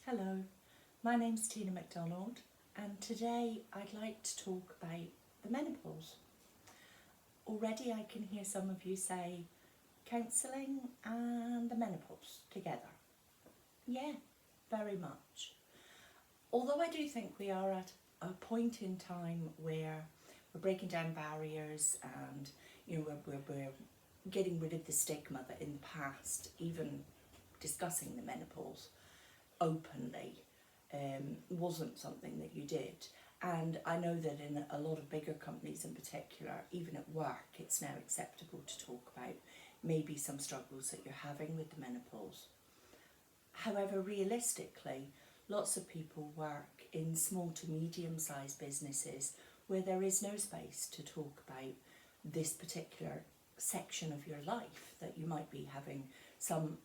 Hello, my name's Tina MacDonald and today I'd like to talk about the menopause. Already I can hear some of you say counselling and the menopause together. Yeah, very much. Although I do think we are at a point in time where we're breaking down barriers and we're getting rid of the stigma that in the past, even discussing the menopause openly wasn't something that you did. And I know that in a lot of bigger companies in particular, even at work, it's now acceptable to talk about maybe some struggles that you're having with the menopause. However, realistically, lots of people work in small to medium-sized businesses where there is no space to talk about this particular section of your life, that you might be having some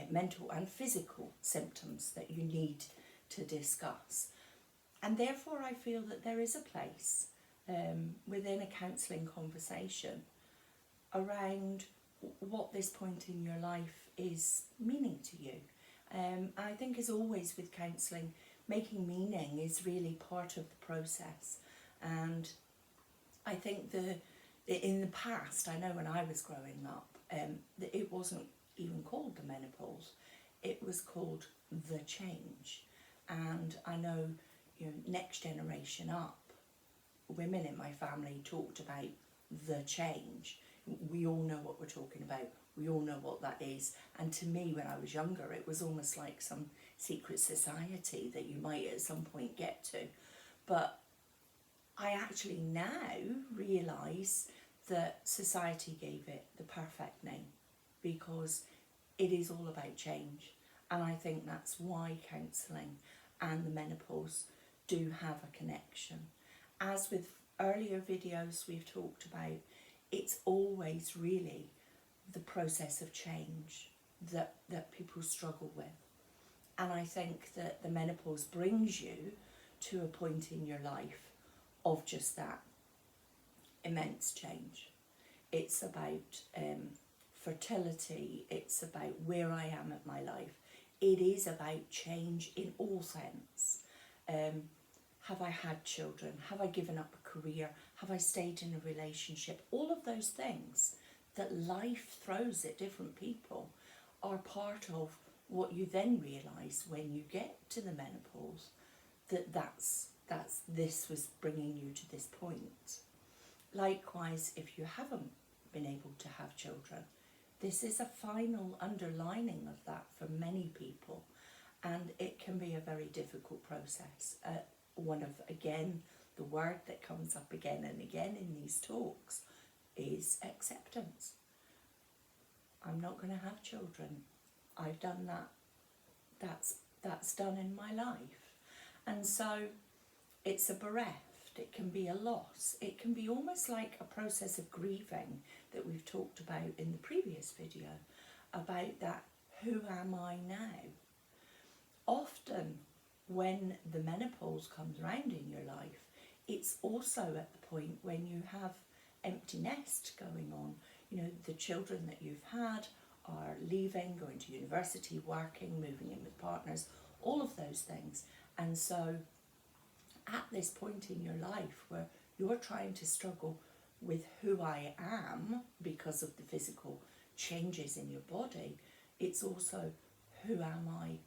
mental and physical symptoms that you need to discuss. And therefore I feel that there is a place within a counselling conversation around what this point in your life is meaning to you. I think, as always with counselling, making meaning is really part of the process. And I think in the past, I know when I was growing up, it wasn't even called the menopause, it was called the change. And I know, next generation up, women in my family talked about the change. We all know what we're talking about, we all know what that is. And to me, when I was younger, it was almost like some secret society that you might at some point get to. But I actually now realise that society gave it the perfect name, because it is all about change. And I think that's why counselling and the menopause do have a connection. As with earlier videos we've talked about, it's always really the process of change that people struggle with. And I think that the menopause brings you to a point in your life of just that immense change. It's about fertility, it's about where I am at my life. It is about change in all sense. Have I had children? Have I given up a career? Have I stayed in a relationship? All of those things that life throws at different people are part of what you then realise when you get to the menopause, that's this was bringing you to this point. Likewise, if you haven't been able to have children, this is a final underlining of that for many people, and it can be a very difficult process. One of, again, the word that comes up again and again in these talks is acceptance. I'm not going to have children. I've done that. That's done in my life. And so it's a bereft, it can be a loss, it can be almost like a process of grieving that we've talked about in the previous video, about that, who am I now? Often when the menopause comes around in your life, it's also at the point when you have empty nest going on. The children that you've had are leaving, going to university, working, moving in with partners, all of those things. And so at this point in your life where you're trying to struggle with who I am because of the physical changes in your body, it's also who am I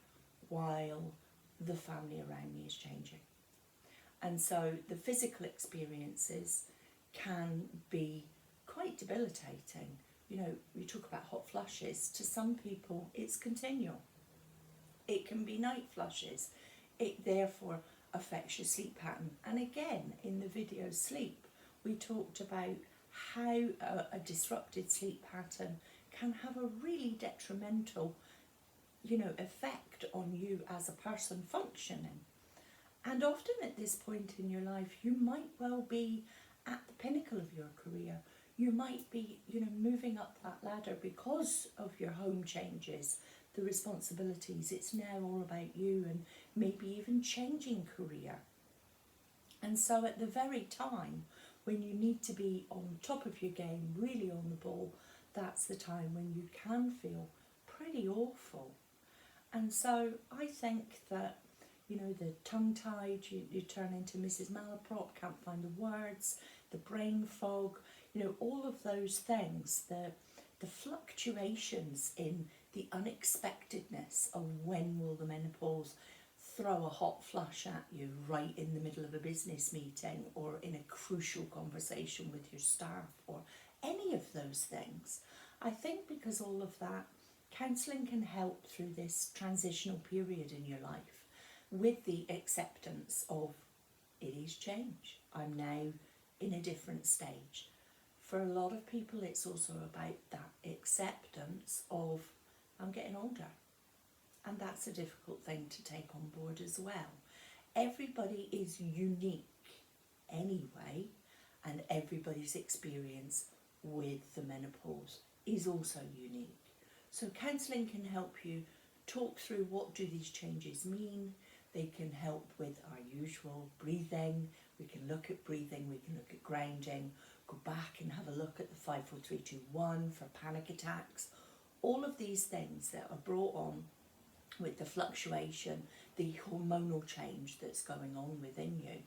while the family around me is changing. And so the physical experiences can be quite debilitating. We talk about hot flushes. To some people it's continual. It can be night flushes. It therefore affects your sleep pattern. And again, in the video Sleep, we talked about how a disrupted sleep pattern can have a really detrimental effect on you as a person functioning. And often at this point in your life, you might well be at the pinnacle of your career. You might be, moving up that ladder because of your home changes, the responsibilities. It's now all about you, and maybe even changing career. And so at the very time when you need to be on top of your game, really on the ball, that's the time when you can feel pretty awful. And so I think that, you know, the tongue-tied, you turn into Mrs. Malaprop, can't find the words, the brain fog, you know, all of those things, the fluctuations in the unexpectedness of when will the menopause throw a hot flush at you right in the middle of a business meeting or in a crucial conversation with your staff or any of those things. I think because all of that, counselling can help through this transitional period in your life with the acceptance of it is change. I'm now in a different stage. For a lot of people, it's also about that acceptance of I'm getting older. And that's a difficult thing to take on board as well. Everybody is unique anyway, and everybody's experience with the menopause is also unique. So counselling can help you talk through what do these changes mean. They can help with our usual breathing. We can look at breathing, we can look at grounding, go back and have a look at the 5, 4, 3, 2, 1 for panic attacks. All of these things that are brought on with the fluctuation, the hormonal change that's going on within you.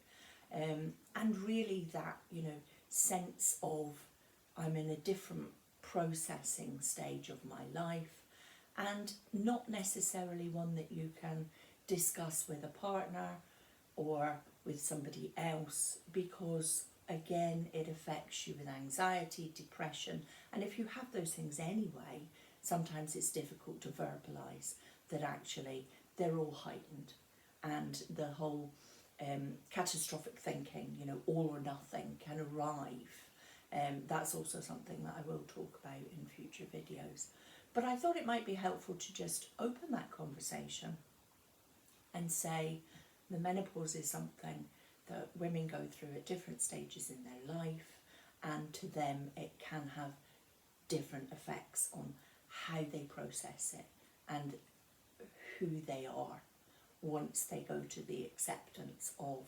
And really that, you know, sense of I'm in a different processing stage of my life, and not necessarily one that you can discuss with a partner or with somebody else, because again it affects you with anxiety, depression, and if you have those things anyway, sometimes it's difficult to verbalise that actually they're all heightened, and the whole catastrophic thinking, you know, all or nothing can arrive. That's also something that I will talk about in future videos. But I thought it might be helpful to just open that conversation and say the menopause is something that women go through at different stages in their life, and to them it can have different effects on how they process it and who they are once they go to the acceptance of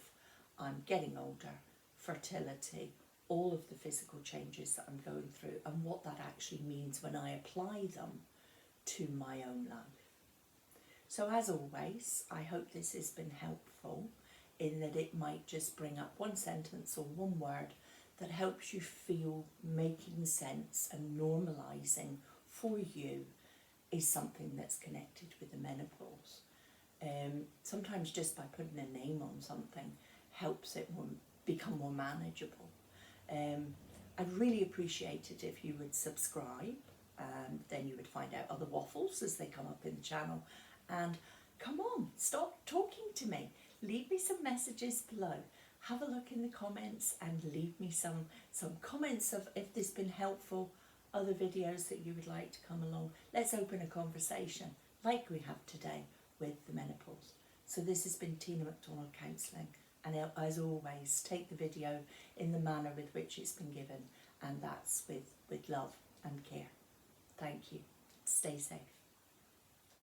I'm getting older, fertility, all of the physical changes that I'm going through, and what that actually means when I apply them to my own life. So as always, I hope this has been helpful in that it might just bring up one sentence or one word that helps you feel making sense and normalising for you is something that's connected with the menopause. Sometimes just by putting a name on something helps it become more manageable. I'd really appreciate it if you would subscribe, and then you would find out other waffles as they come up in the channel. And come on, stop talking to me. Leave me some messages below. Have a look in the comments and leave me some comments of if this has been helpful, other videos that you would like to come along. Let's open a conversation like we have today with the menopause. So this has been Tina McDonald Counselling, and as always, take the video in the manner with which it's been given, and that's with love and care. Thank you. Stay safe.